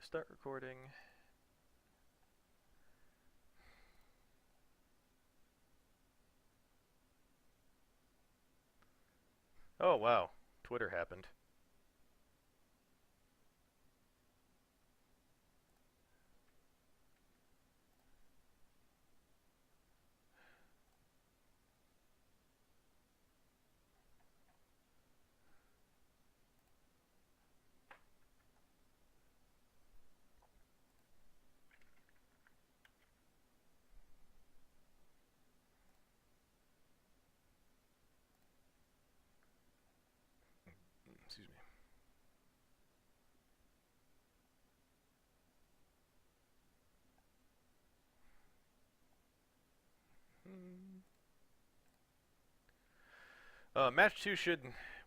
Start recording. Oh, wow. Twitter happened. Excuse me. Match 2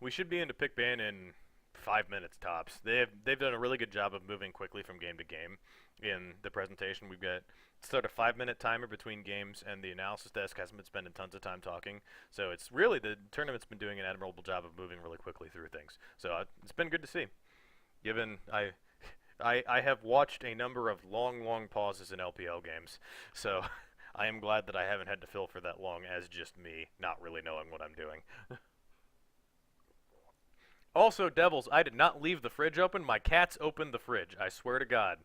we should be into pick ban in 5 minutes tops. They've done a really good job of moving quickly from game to game. In the presentation, we've got sort of 5-minute timer between games, and the analysis desk hasn't been spending tons of time talking. So it's really, the tournament's been doing an admirable job of moving really quickly through things. So it's been good to see. Given I have watched a number of long pauses in LPL games, so I am glad that I haven't had to fill for that long as just me not really knowing what I'm doing. Also, Devils, I did not leave the fridge open. My cats opened the fridge. I swear to God.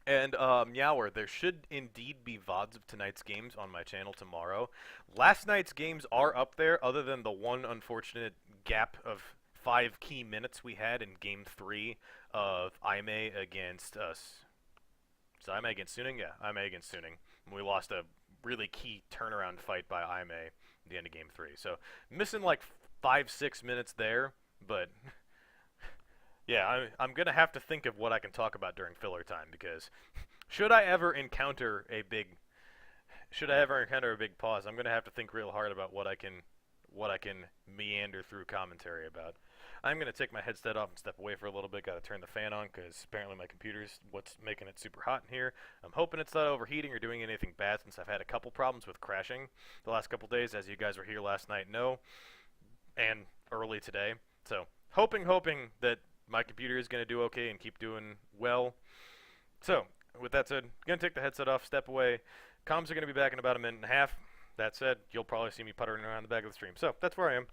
And Meower, there should indeed be VODs of tonight's games on my channel tomorrow. Last night's games are up there, other than the one unfortunate gap of 5 key minutes we had in Game 3 of Aime against us. So Aime against Suning? Yeah, Aime against Suning. We lost a really key turnaround fight by Aime at the end of Game 3. So missing like 5-6 minutes there, but yeah, I'm going to have to think of what I can talk about during filler time, because should I ever encounter a big pause, I'm going to have to think real hard about what I can meander through commentary about. I'm going to take my headset off and step away for a little bit. Got to turn the fan on because apparently my computer's what's making it super hot in here. I'm hoping it's not overheating or doing anything bad, since I've had a couple problems with crashing the last couple days, as you guys were here last night know, and early today. So hoping that my computer is going to do okay and keep doing well. So with that said, going to take the headset off, step away. Comms are going to be back in about a minute and a half. That said, you'll probably see me puttering around the back of the stream. So that's where I am.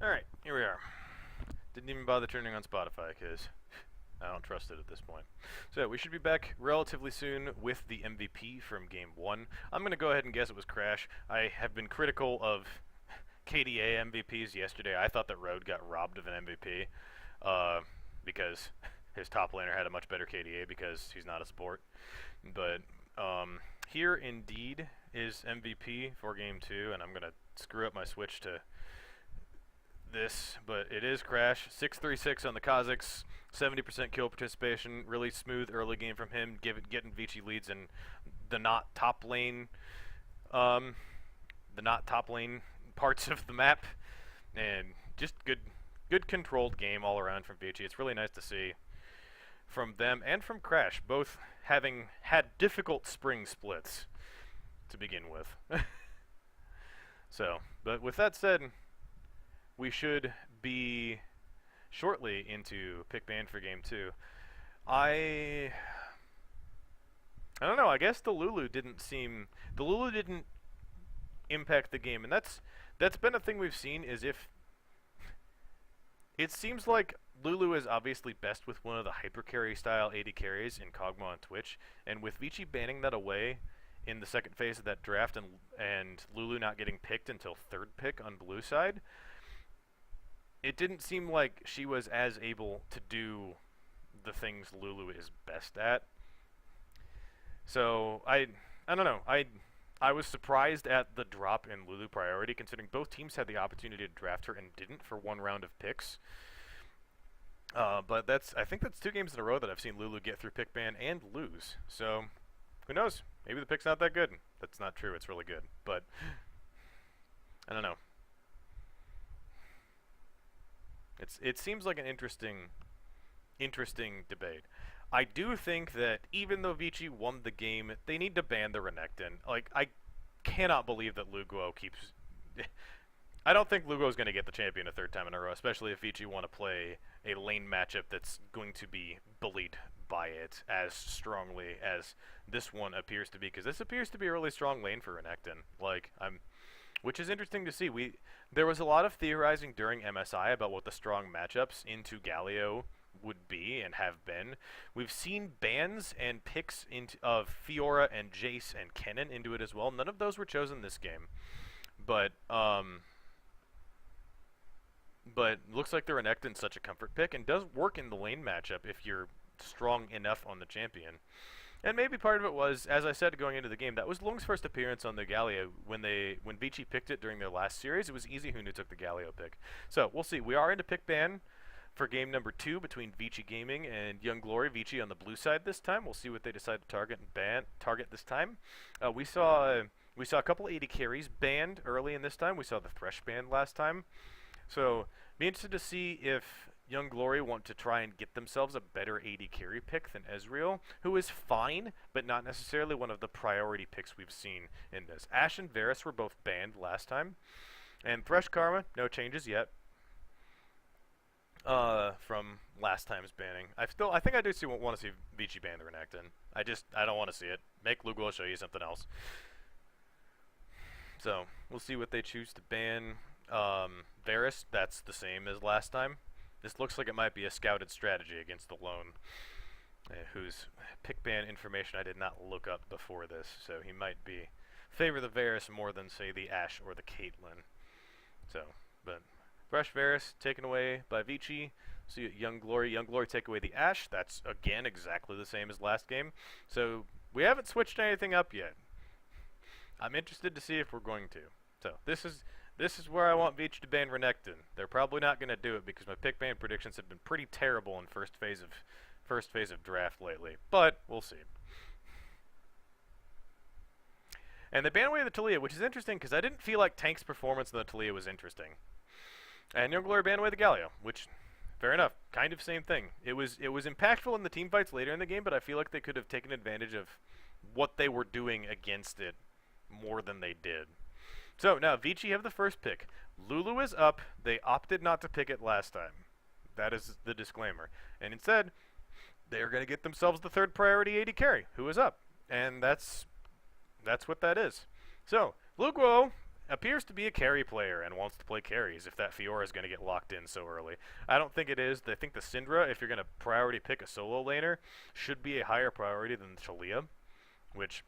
Alright, here we are. Didn't even bother turning on Spotify because I don't trust it at this point. So we should be back relatively soon with the MVP from Game 1. I'm going to go ahead and guess it was Crash. I have been critical of KDA MVPs yesterday. I thought that Road got robbed of an MVP. because his top laner had a much better KDA because he's not a support. But here indeed is MVP for game 2, and I'm going to screw up my switch to this, but it is Crash. 6-3-6 on the Kazakhs, 70% kill participation, really smooth early game from him, getting Vici leads in the not top lane parts of the map, and just good controlled game all around from Vici. It's really nice to see from them and from Crash, both having had difficult spring splits to begin with. So, but with that said, we should be shortly into pick ban for game 2. I don't know, I guess the Lulu didn't impact the game, and that's been a thing we've seen, is if it seems like Lulu is obviously best with one of the hyper carry style AD carries in Kog'Maw and Twitch, and with Vici banning that away in the second phase of that draft, and Lulu not getting picked until third pick on blue side, it didn't seem like she was as able to do the things Lulu is best at. So I don't know. I was surprised at the drop in Lulu priority, considering both teams had the opportunity to draft her and didn't for one round of picks. But I think that's 2 games in a row that I've seen Lulu get through pick ban and lose. So who knows? Maybe the pick's not that good. That's not true. It's really good. But I don't know. It seems like an interesting debate. I do think that even though Vici won the game, they need to ban the Renekton. Like, I cannot believe that Luguo keeps... I don't think Luguo is going to get the champion a third time in a row, especially if Vici want to play a lane matchup that's going to be bullied by it as strongly as this one appears to be, because this appears to be a really strong lane for Renekton. Like, which is interesting to see. There was a lot of theorizing during MSI about what the strong matchups into Galio would be and have been. We've seen bans and picks of Fiora and Jace and Kennen into it as well. None of those were chosen this game. But looks like the Renekton's such a comfort pick and does work in the lane matchup if you're strong enough on the champion. And maybe part of it was, as I said going into the game, that was Lung's first appearance on the Galio. When Vici picked it during their last series, it was Easy who took the Galio pick. So we'll see. We are into pick ban for game number 2 between Vici Gaming and Young Glory. Vici on the blue side this time. We'll see what they decide to target this time. We saw a couple AD carries banned early in this time. We saw the Thresh banned last time. So be interested to see if Young Glory want to try and get themselves a better AD carry pick than Ezreal, who is fine, but not necessarily one of the priority picks we've seen in this. Ashe and Varus were both banned last time. And Thresh Karma, no changes yet from last time's banning. I think I do want to see Vici ban the Renekton. I don't want to see it. Make Luguo show you something else. So we'll see what they choose to ban. Varus, that's the same as last time. This looks like it might be a scouted strategy against the lone, whose pick ban information I did not look up before this, so he might favor the Varus more than, say, the Ashe or the Caitlyn. So, but Thresh Varus taken away by Vici. See Young Glory take away the Ashe. That's, again, exactly the same as last game. So, we haven't switched anything up yet. I'm interested to see if we're going to. So, this is where I want Vici to ban Renekton. They're probably not going to do it because my pick ban predictions have been pretty terrible in first phase of draft lately. But we'll see. And they ban away the Taliyah, which is interesting because I didn't feel like Tank's performance in the Taliyah was interesting. And Young Glory banned away the Galio, which, fair enough, kind of same thing. It was impactful in the team fights later in the game, but I feel like they could have taken advantage of what they were doing against it more than they did. So, now, Vici have the first pick. Lulu is up. They opted not to pick it last time. That is the disclaimer. And instead, they're going to get themselves the third priority AD carry, who is up. And that's what that is. So, Luguo appears to be a carry player and wants to play carries if that Fiora is going to get locked in so early. I don't think it is. I think the Syndra, if you're going to priority pick a solo laner, should be a higher priority than the Taliyah, which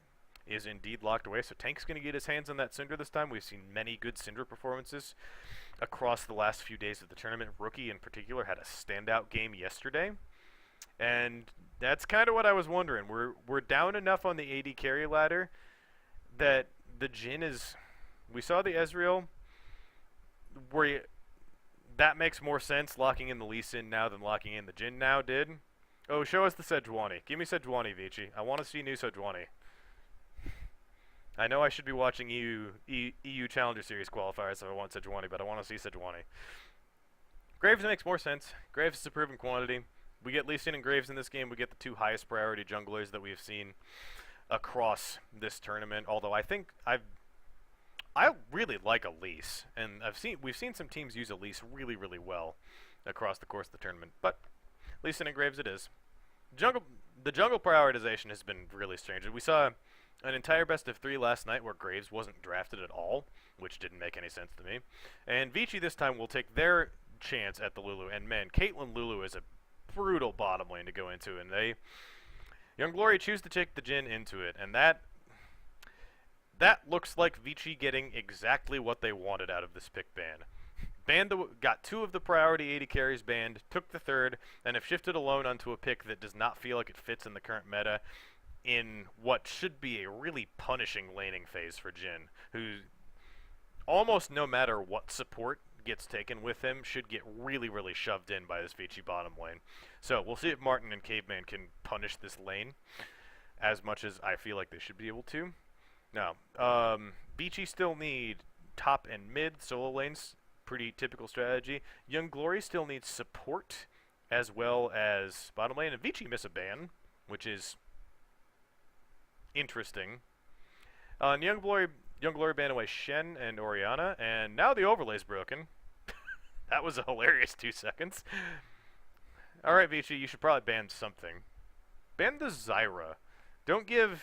is indeed locked away. So Tank's going to get his hands on that Syndra this time. We've seen many good Syndra performances across the last few days of the tournament. Rookie in particular had a standout game yesterday. And that's kind of what I was wondering. We're down enough on the AD carry ladder that the Jhin is... We saw the Ezreal where that makes more sense locking in the Lee Sin now than locking in the Jhin now did. Oh, show us the Sejuani. Give me Sejuani, Vici. I want to see new Sejuani. I know I should be watching EU Challenger Series qualifiers if I want Sejuani, but I want to see Sejuani. Graves makes more sense. Graves is a proven quantity. We get Lee Sin and Graves in this game. We get the two highest priority junglers that we've seen across this tournament. Although I think I really like Elise, and we've seen some teams use Elise really, really well across the course of the tournament. But Lee Sin and Graves it is. The jungle prioritization has been really strange. We saw an entire best of 3 last night where Graves wasn't drafted at all, which didn't make any sense to me. And Vici this time will take their chance at the Lulu. And man, Caitlyn Lulu is a brutal bottom lane to go into, and Young Glory choose to take the Jhin into it, and that looks like Vici getting exactly what they wanted out of this pick ban. Got 2 of the priority AD carries banned, took the 3rd, and have shifted alone onto a pick that does not feel like it fits in the current meta in what should be a really punishing laning phase for Jhin, who almost no matter what support gets taken with him should get really, really shoved in by this Vici bottom lane. So we'll see if Martin and Caveman can punish this lane as much as I feel like they should be able to. Now, Vici still need top and mid solo lanes, pretty typical strategy. Young Glory still needs support as well as bottom lane, and Vici miss a ban, which is interesting. And Young Glory banned away Shen and Orianna, and now the overlay's broken. That was a hilarious 2 seconds. Alright, Vici, you should probably ban something. Ban the Zyra. Don't give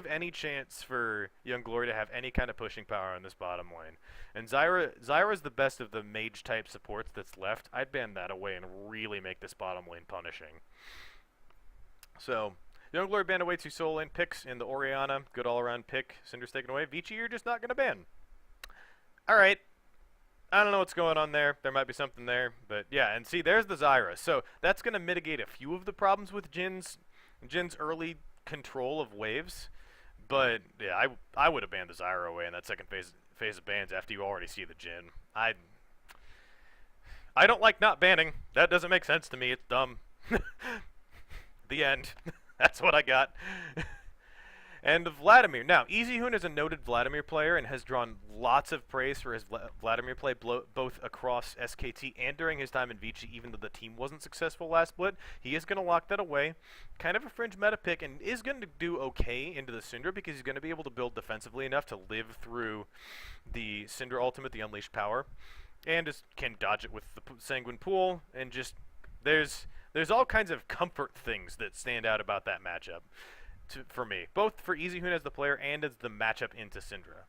any chance for Young Glory to have any kind of pushing power on this bottom lane. And Zyra's the best of the mage-type supports that's left. I'd ban that away and really make this bottom lane punishing. So, Young Glory banned away 2 solo lane picks in the Orianna. Good all-around pick. Cinder's taken away. Vici, you're just not going to ban. Alright. I don't know what's going on there. There might be something there. But yeah, and see, there's the Zyra. So that's going to mitigate a few of the problems with Jin's early control of waves. But yeah, I would have banned the Zyra away in that second phase of bans after you already see the Jhin. I don't like not banning. That doesn't make sense to me. It's dumb. The end. That's what I got. And Vladimir. Now, EasyHoon is a noted Vladimir player and has drawn lots of praise for his Vladimir play both across SKT and during his time in Vici, even though the team wasn't successful last split. He is going to lock that away. Kind of a fringe meta pick, and is going to do okay into the Syndra because he's going to be able to build defensively enough to live through the Syndra ultimate, the Unleashed Power, and just can dodge it with the Sanguine Pool, and just there's all kinds of comfort things that stand out about that matchup. For me, both for EasyHoon as the player and as the matchup into Syndra.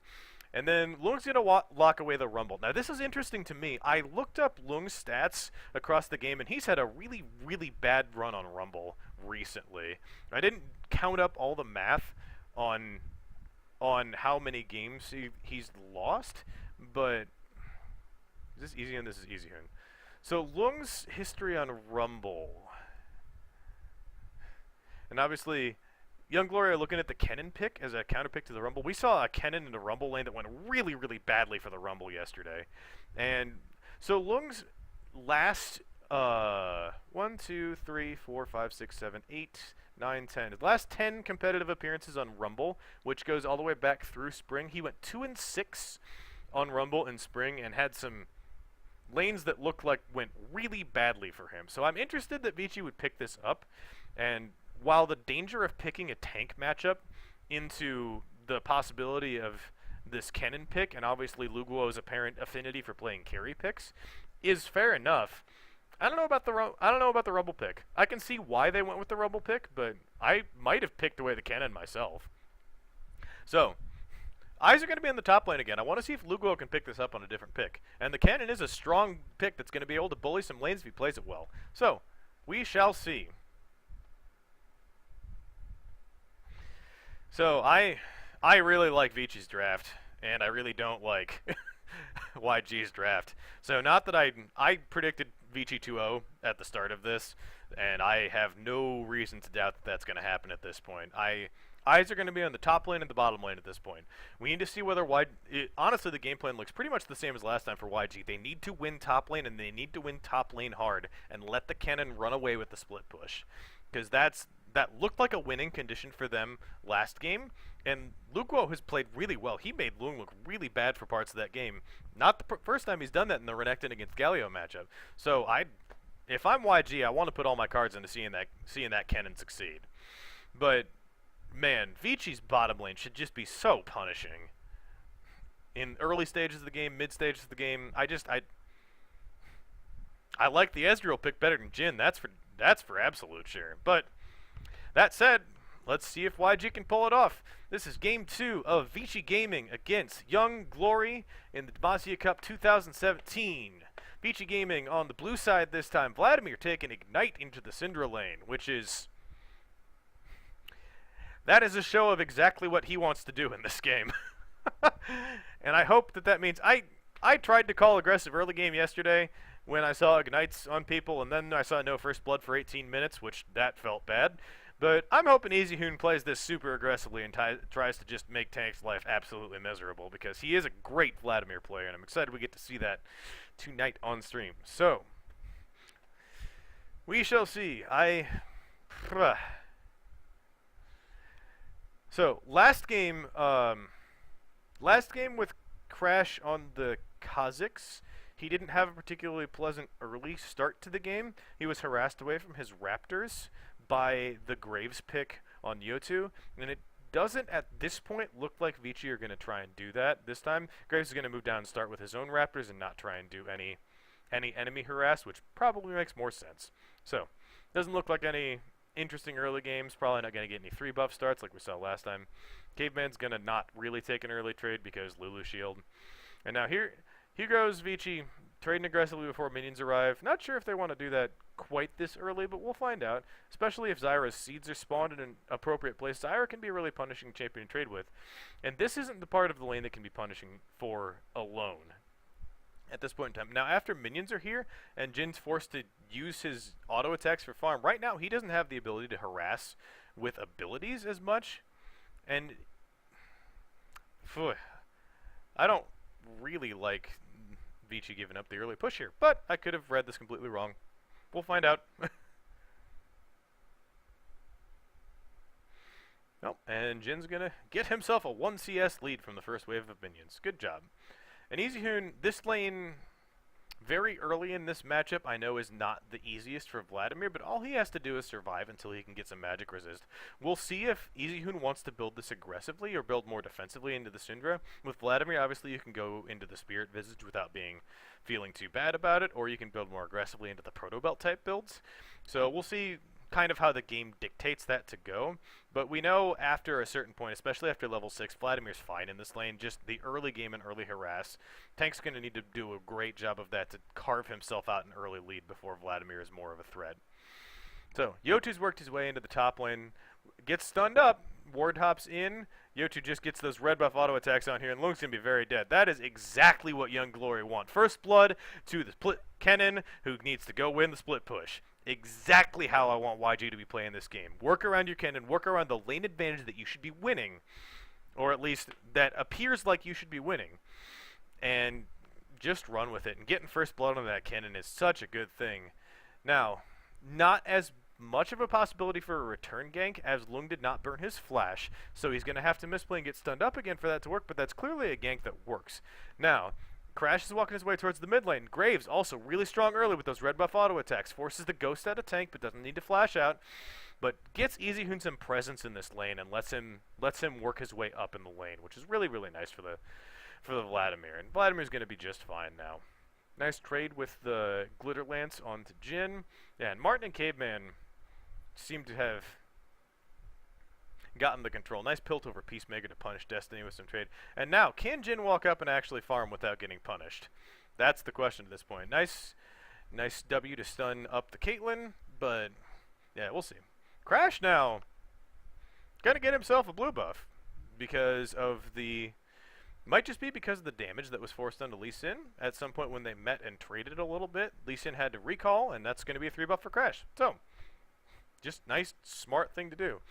And then Lung's going to lock away the Rumble. Now, this is interesting to me. I looked up Lung's stats across the game, and he's had a really, really bad run on Rumble recently. I didn't count up all the math on how many games he's lost, but is this EasyHoon? This is EasyHoon. So Lung's history on Rumble. And obviously, Young Glory are looking at the Kennen pick as a counter pick to the Rumble. We saw a Kennen in the Rumble lane that went really, really badly for the Rumble yesterday. And so Lung's last 1, 2, 3, 4, 5, 6, 7, 8, 9, 10. The last 10 competitive appearances on Rumble, which goes all the way back through spring. He went 2-6 on Rumble in spring and had some lanes that looked like went really badly for him. So I'm interested that Vici would pick this up, and while the danger of picking a tank matchup into the possibility of this Kennen pick, and obviously Luguo's apparent affinity for playing carry picks, is fair enough, I don't know about the Rumble pick. I can see why they went with the Rumble pick, but I might have picked away the Kennen myself. So, eyes are going to be in the top lane again. I want to see if Luguo can pick this up on a different pick. And the Kennen is a strong pick that's going to be able to bully some lanes if he plays it well. So, we shall see. So I really like Vici's draft, and I really don't like YG's draft. So not that I predicted Vici 2-0 at the start of this, and I have no reason to doubt that that's going to happen at this point. Eyes are going to be on the top lane and the bottom lane at this point. We need to see whether honestly, the game plan looks pretty much the same as last time for YG. They need to win top lane, and they need to win top lane hard, and let the cannon run away with the split push, because that looked like a winning condition for them last game. And Luguo has played really well. He made Loon look really bad for parts of that game. Not the first time he's done that in the Renekton against Galio matchup. So if I'm YG, I want to put all my cards into seeing that Kennen succeed. But man, Vici's bottom lane should just be so punishing. In early stages of the game, mid stages of the game, I like the Ezreal pick better than Jhin. That's for absolute sure. But that said, let's see if YG can pull it off. This is Game 2 of Vici Gaming against Young Glory in the Demacia Cup 2017. Vici Gaming on the blue side this time. Vladimir taking Ignite into the Syndra lane, which is... that is a show of exactly what he wants to do in this game. And I hope that means... I tried to call aggressive early game yesterday when I saw Ignites on people, and then I saw no first blood for 18 minutes, which that felt bad. But I'm hoping EasyHoon plays this super aggressively and tries to just make Tank's life absolutely miserable, because he is a great Vladimir player, and I'm excited we get to see that tonight on stream. So, we shall see. So, last game with Crash on the Kazakhs, he didn't have a particularly pleasant early start to the game. He was harassed away from his Raptors by the Graves pick on Yotu, and it doesn't at this point look like Vici are going to try and do that this time. Graves is going to move down and start with his own Raptors and not try and do any enemy harass, which probably makes more sense. So, doesn't look like any interesting early games. Probably not going to get any 3-buff starts like we saw last time. Caveman's going to not really take an early trade because Lulu shield. And now here goes Vici trading aggressively before minions arrive. Not sure if they want to do that quite this early, but we'll find out. Especially if Zyra's seeds are spawned in an appropriate place. Zyra can be a really punishing champion to trade with. And this isn't the part of the lane that can be punishing for alone at this point in time. Now, after minions are here, and Jin's forced to use his auto attacks for farm, right now he doesn't have the ability to harass with abilities as much. And I don't really like Vici giving up the early push here, but I could have read this completely wrong. We'll find out. Nope, and Jin's gonna get himself a 1 CS lead from the first wave of minions. Good job. And EasyHoon, this lane, very early in this matchup, I know is not the easiest for Vladimir, but all he has to do is survive until he can get some magic resist. We'll see if EasyHoon wants to build this aggressively or build more defensively into the Syndra. With Vladimir, obviously you can go into the Spirit Visage without feeling too bad about it, or you can build more aggressively into the Proto Belt type builds. So we'll see kind of how the game dictates that to go, but we know after a certain point, especially after level 6, Vladimir's fine in this lane. Just the early game and early harass, Tank's going to need to do a great job of that to carve himself out an early lead before Vladimir is more of a threat. So, Yotu's worked his way into the top lane, gets stunned up, ward hops in, Yotu just gets those red buff auto attacks on here, and Lung's going to be very dead. That is exactly what Young Glory want. First blood to the split Kennen, who needs to go win the split push. Exactly how I want YG to be playing this game. Work around your Kennen, work around the lane advantage that you should be winning, or at least that appears like you should be winning, and just run with it. And getting first blood on that Kennen is such a good thing. Now, not as much of a possibility for a return gank, as Lung did not burn his flash, so he's going to have to misplay and get stunned up again for that to work, but that's clearly a gank that works. Now, Crash is walking his way towards the mid lane. Graves also really strong early with those red buff auto attacks. Forces the ghost out of tank, but doesn't need to flash out. But gets EasyHoon some presence in this lane and lets him work his way up in the lane, which is really, really nice for the Vladimir. And Vladimir's going to be just fine now. Nice trade with the Glitter Lance onto Jhin. Yeah, and Martin and Caveman seem to have gotten the control. Nice pilt over Peacemaker to punish Destiny with some trade. And now, can Jhin walk up and actually farm without getting punished? That's the question at this point. Nice W to stun up the Caitlyn, but yeah, we'll see. Crash now gonna get himself a blue buff because of the might just be because of the damage that was forced onto Lee Sin at some point when they met and traded a little bit. Lee Sin had to recall, and that's going to be a 3 buff for Crash. So, just nice, smart thing to do.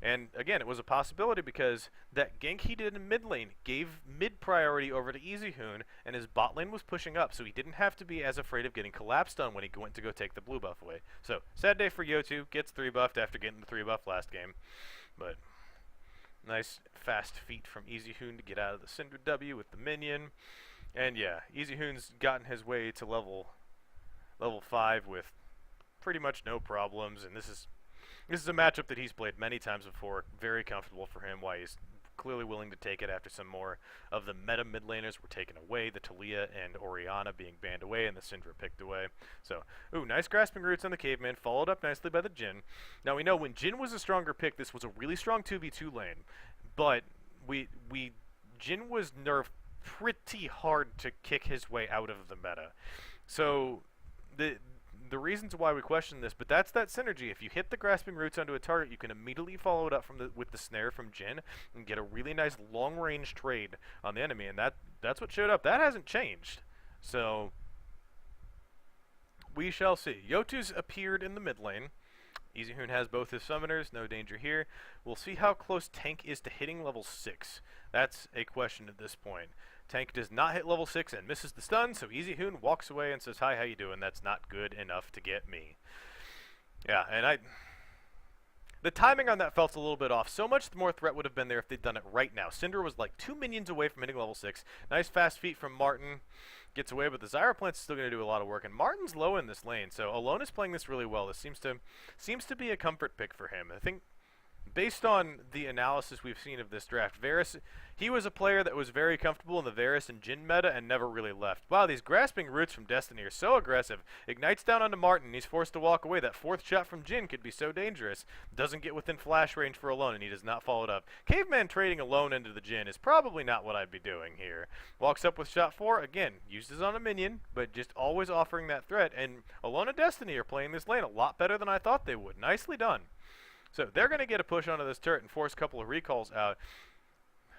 And again, it was a possibility because that gank he did in mid lane gave mid priority over to EasyHoon, and his bot lane was pushing up, so he didn't have to be as afraid of getting collapsed on when he went to go take the blue buff away. So, sad day for Yotu, gets 3 buffed after getting the 3 buff last game. But nice fast feet from EasyHoon to get out of the Cinder W with the minion. And yeah, EasyHoon's gotten his way to level 5 with pretty much no problems, and this is a matchup that he's played many times before, very comfortable for him, why he's clearly willing to take it after some more of the meta mid laners were taken away, the Talia and Orianna being banned away and the Syndra picked away. So, ooh, nice grasping roots on the Caveman, followed up nicely by the Jhin. Now we know when Jhin was a stronger pick, this was a really strong 2v2 lane, but Jhin was nerfed pretty hard to kick his way out of the meta. So, the reasons why we question this, but that's that synergy. If you hit the grasping roots onto a target, you can immediately follow it up with the snare from Jhin and get a really nice long-range trade on the enemy, and that's what showed up. That hasn't changed. So we shall see. Yotu's appeared in the mid lane. EasyHoon has both his summoners, no danger here. We'll see how close Tank is to hitting level 6. That's a question at this point. Tank does not hit level 6 and misses the stun, so EasyHoon walks away and says, "Hi, how you doing? That's not good enough to get me." Yeah, and the timing on that felt a little bit off. So much more threat would have been there if they'd done it right now. Syndra was like 2 minions away from hitting level 6. Nice fast feet from Martin. Gets away, but the Zyra plant's still going to do a lot of work, and Martin's low in this lane, so Alone is playing this really well. This seems to be a comfort pick for him. I think based on the analysis we've seen of this draft, Varus, he was a player that was very comfortable in the Varus and Jhin meta and never really left. Wow, these grasping roots from Destiny are so aggressive. Ignites down onto Martin, he's forced to walk away. That 4th shot from Jhin could be so dangerous. Doesn't get within flash range for Alone, and he does not follow it up. Caveman trading Alone into the Jhin is probably not what I'd be doing here. Walks up with shot 4, again, uses on a minion, but just always offering that threat. And Alone and Destiny are playing this lane a lot better than I thought they would. Nicely done. So they're going to get a push onto this turret and force a couple of recalls out.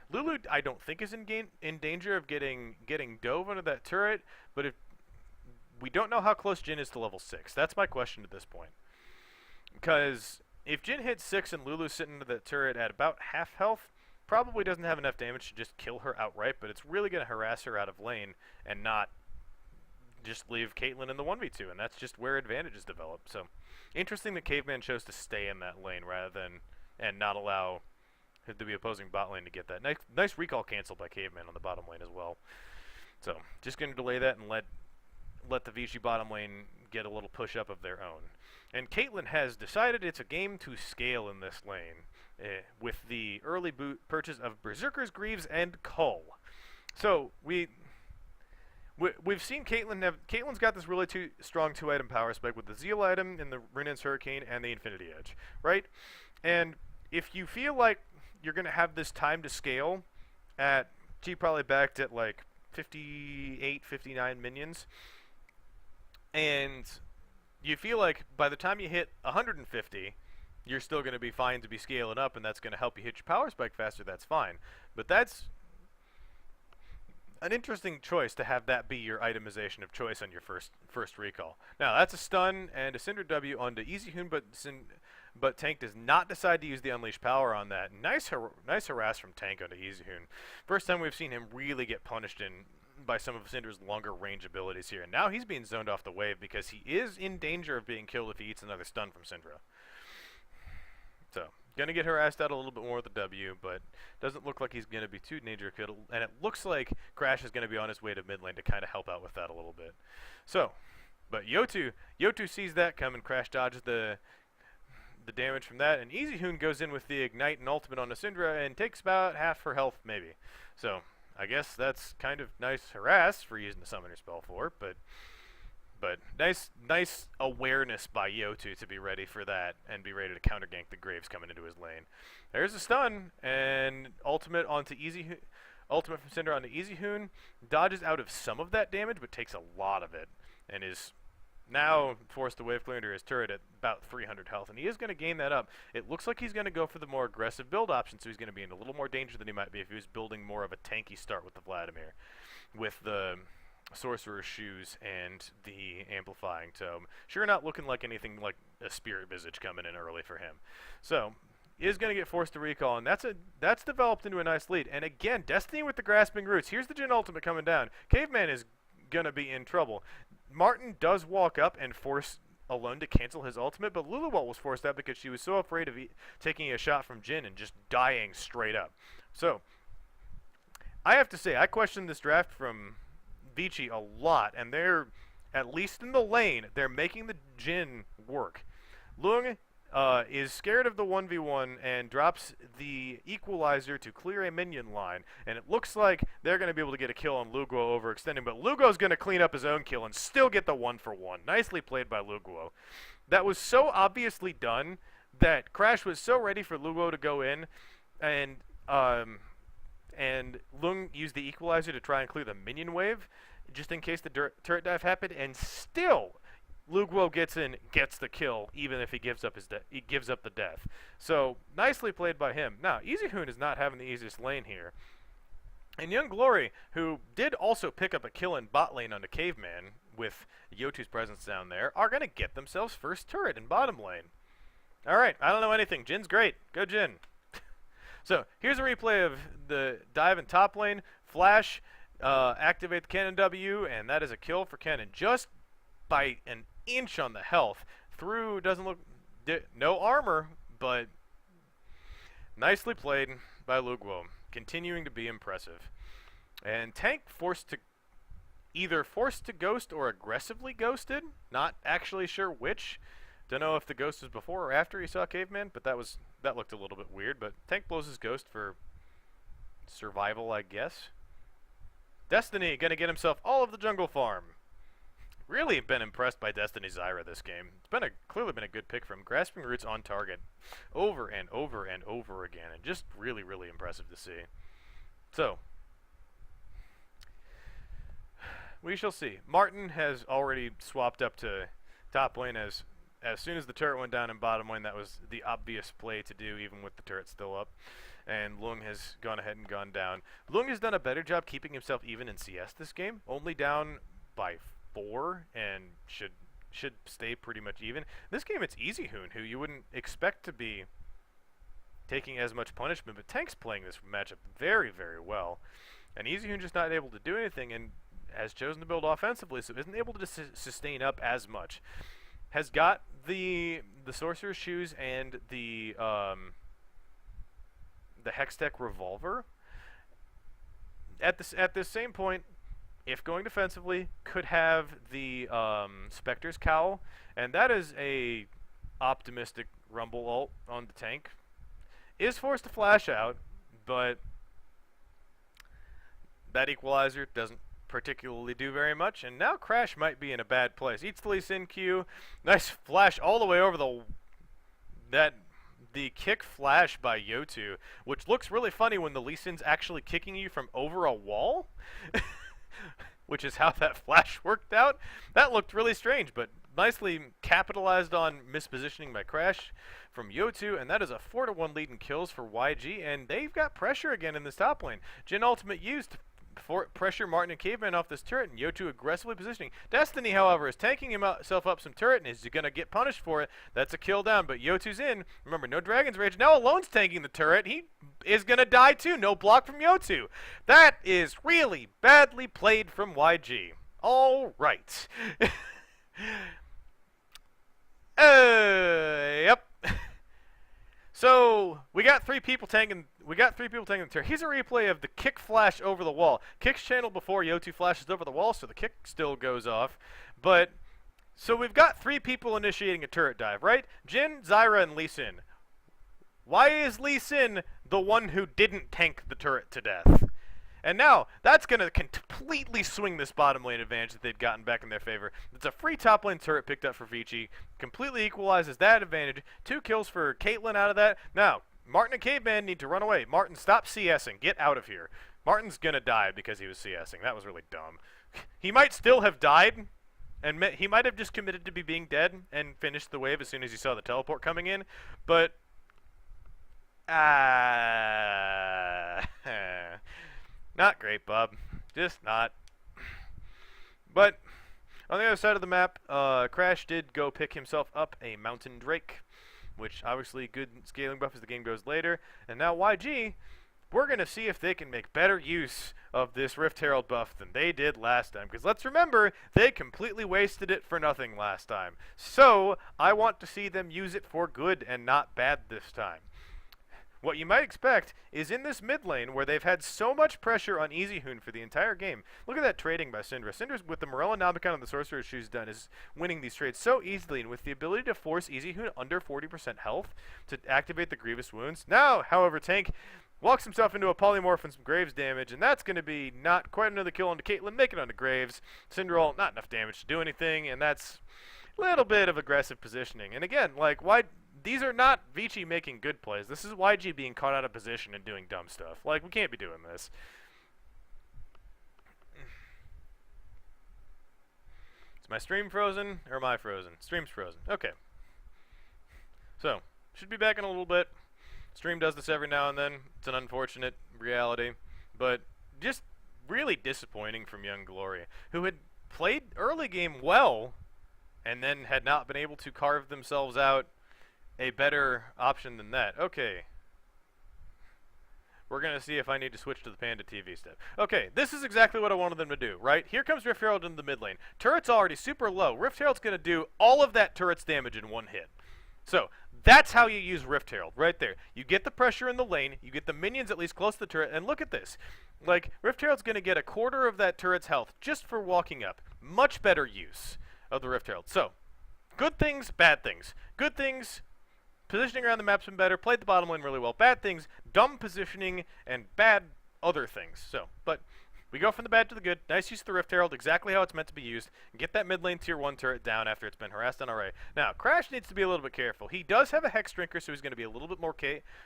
Lulu, I don't think, is in danger of getting dove onto that turret, but if we don't know how close Jhin is to level 6. That's my question at this point. Because if Jhin hits 6 and Lulu's sitting into that turret at about half health, probably doesn't have enough damage to just kill her outright, but it's really going to harass her out of lane and not just leave Caitlyn in the 1v2, and that's just where advantages develop. So, interesting that Caveman chose to stay in that lane rather than and not allow the opposing bot lane to get that. Nice recall canceled by Caveman on the bottom lane as well. So, just going to delay that and let the Vici bottom lane get a little push up of their own. And Caitlyn has decided it's a game to scale in this lane with the early purchase of Berserker's Greaves and Cull. So, We've seen Caitlyn's got this really strong 2-item power spike with the Zeal item and the Renan's Hurricane and the Infinity Edge, right? And if you feel like you're going to have this time to scale she probably backed at like 58, 59 minions, and you feel like by the time you hit 150, you're still going to be fine to be scaling up, and that's going to help you hit your power spike faster, that's fine. But that's an interesting choice to have that be your itemization of choice on your first recall. Now that's a stun and a Cinder W onto EasyHoon, but Tank does not decide to use the Unleash Power on that. Nice harass from Tank onto EasyHoon. First time we've seen him really get punished by some of Cinder's longer range abilities here. And now he's being zoned off the wave because he is in danger of being killed if he eats another stun from Syndra. So, going to get harassed out a little bit more with the W, but doesn't look like he's going to be too danger killed. And it looks like Crash is going to be on his way to mid lane to kind of help out with that a little bit. So, but Yotu sees that come and Crash dodges the damage from that. And EasyHoon goes in with the Ignite and Ultimate on the Syndra and takes about half her health maybe. So, I guess that's kind of nice harass for using the Summoner spell for, but nice awareness by Yotu to be ready for that and be ready to counter gank the Graves coming into his lane. There's a stun and ultimate onto ultimate from Syndra onto EasyHoon. Dodges out of some of that damage, but takes a lot of it and is now forced to wave clear into his turret at about 300 health, and he is going to gain that up. It looks like he's going to go for the more aggressive build option, so he's going to be in a little more danger than he might be if he was building more of a tanky start with the Vladimir, with the Sorcerer's Shoes and the Amplifying Tome. Sure, not looking like anything like a Spirit Visage coming in early for him. So, he is going to get forced to recall, and that's developed into a nice lead. And again, Destiny with the Grasping Roots. Here's the Jhin ultimate coming down. Caveman is going to be in trouble. Martin does walk up and force Alone to cancel his ultimate, but Luluwalt was forced out because she was so afraid of taking a shot from Jhin and just dying straight up. So, I have to say, I questioned this draft from Vici a lot, and they're, at least in the lane, they're making the Jhin work. Lung is scared of the 1v1 and drops the equalizer to clear a minion line, and it looks like they're going to be able to get a kill on Luguo overextending, but Luguo's going to clean up his own kill and still get the 1-for-1. Nicely played by Luguo. That was so obviously done that Crash was so ready for Luguo to go in, and Lung used the equalizer to try and clear the minion wave, just in case the turret dive happened, and still Luguo gets in, gets the kill, even if he gives up the death. So nicely played by him. Now EasyHoon is not having the easiest lane here, and Young Glory, who did also pick up a kill in bot lane on the Caveman with Yotu's presence down there, are going to get themselves first turret in bottom lane. All right, I don't know anything. Jin's great. Go Jin. So here's a replay of the dive in top lane. Flash, activate the Cannon W, and that is a kill for Cannon just by an inch on the health. Through doesn't look, no armor, but nicely played by Luguo, continuing to be impressive. And Tank either forced to ghost or aggressively ghosted. Not actually sure which. Don't know if the ghost was before or after he saw Caveman, but that looked a little bit weird. But Tank blows his ghost for survival, I guess. Destiny gonna get himself all of the jungle farm. Really been impressed by Destiny Zyra this game. It's clearly been a good pick from Grasping Roots on target over and over and over again, and just really, really impressive to see. So, we shall see. Martin has already swapped up to top lane as soon as the turret went down in bottom lane. That was the obvious play to do, even with the turret still up. And Lung has gone ahead and gone down. Lung has done a better job keeping himself even in CS this game. Only down by 4 and should stay pretty much even. This game it's EasyHoon, who you wouldn't expect to be taking as much punishment, but Tank's playing this matchup very, very well. And EasyHoon just not able to do anything and has chosen to build offensively, so isn't able to sustain up as much. Has got the Sorcerer's Shoes and the Hextech Revolver. At this same point, if going defensively, could have the Spectre's Cowl, and that is a optimistic Rumble ult on the tank. Is forced to flash out, but that equalizer doesn't particularly do very much, and now Crash might be in a bad place. Eats the Lee Sin Q. Nice flash all the way over the kick flash by Yotu, which looks really funny when the Lee Sin's actually kicking you from over a wall. Which is how that flash worked out. That looked really strange, but nicely capitalized on mispositioning by Crash from Yotu, and that is a 4-1 lead in kills for YG, and they've got pressure again in this top lane. Jhin ultimate used to pressure Martin and Caveman off this turret, and Yotu aggressively positioning. Destiny, however, is tanking himself up some turret, and is going to get punished for it. That's a kill down, but Yotu's in. Remember, no Dragon's Rage. Now Alone's tanking the turret. He is going to die too. No block from Yotu. That is really badly played from YG. All right. Yep. So we got three people tanking the turret. Here's a replay of the kick flash over the wall. Kick's channeled before Yotu flashes over the wall, so the kick still goes off. But so we've got 3 people initiating a turret dive, right? Jhin, Zyra, and Lee Sin. Why is Lee Sin the one who didn't tank the turret to death? And now, that's going to completely swing this bottom lane advantage that they've gotten back in their favor. It's a free top lane turret picked up for Vici. Completely equalizes that advantage. 2 kills for Caitlyn out of that. Now, Martin and Caveman need to run away. Martin, stop CSing. Get out of here. Martin's going to die because he was CSing. That was really dumb. He might still have died, And he might have just committed to being dead and finished the wave as soon as he saw the teleport coming in, but not great, Bob. Just not. But on the other side of the map, Crash did go pick himself up a Mountain Drake, which obviously good scaling buff as the game goes later. And now YG, we're going to see if they can make better use of this Rift Herald buff than they did last time. Because let's remember, they completely wasted it for nothing last time. So I want to see them use it for good and not bad this time. What you might expect is in this mid lane where they've had so much pressure on EasyHoon for the entire game. Look at that trading by Syndra. Syndra's with the Morella Nabicon and the Sorcerer's Shoes done is winning these trades so easily, and with the ability to force EasyHoon under 40% health to activate the Grievous Wounds. Now, however, Tank walks himself into a polymorph and some Graves damage, and that's going to be not quite another kill onto Caitlyn, make it onto Graves. Syndra, not enough damage to do anything, and that's a little bit of aggressive positioning. And again, like, why... These are not Vici making good plays. This is YG being caught out of position and doing dumb stuff. Like, we can't be doing this. Is my stream frozen, or am I frozen? Stream's frozen. Okay. So, should be back in a little bit. Stream does this every now and then. It's an unfortunate reality. But just really disappointing from Young Glory, who had played early game well, and then had not been able to carve themselves out a better option than that. Okay. We're going to see if I need to switch to the Panda TV step. Okay, this is exactly what I wanted them to do, right? Here comes Rift Herald into the mid lane. Turret's already super low. Rift Herald's going to do all of that turret's damage in one hit. So, that's how you use Rift Herald, right there. You get the pressure in the lane, you get the minions at least close to the turret, and look at this. Like, Rift Herald's going to get a quarter of that turret's health just for walking up. Much better use of the Rift Herald. So, good things, bad things. Good things... Positioning around the map's been better, played the bottom lane really well. Bad things, dumb positioning, and bad other things. So, but we go from the bad to the good. Nice use of the Rift Herald, exactly how it's meant to be used. And get that mid lane tier 1 turret down after it's been harassed on RA. Now, Crash needs to be a little bit careful. He does have a Hex Drinker, so he's going to be a little bit more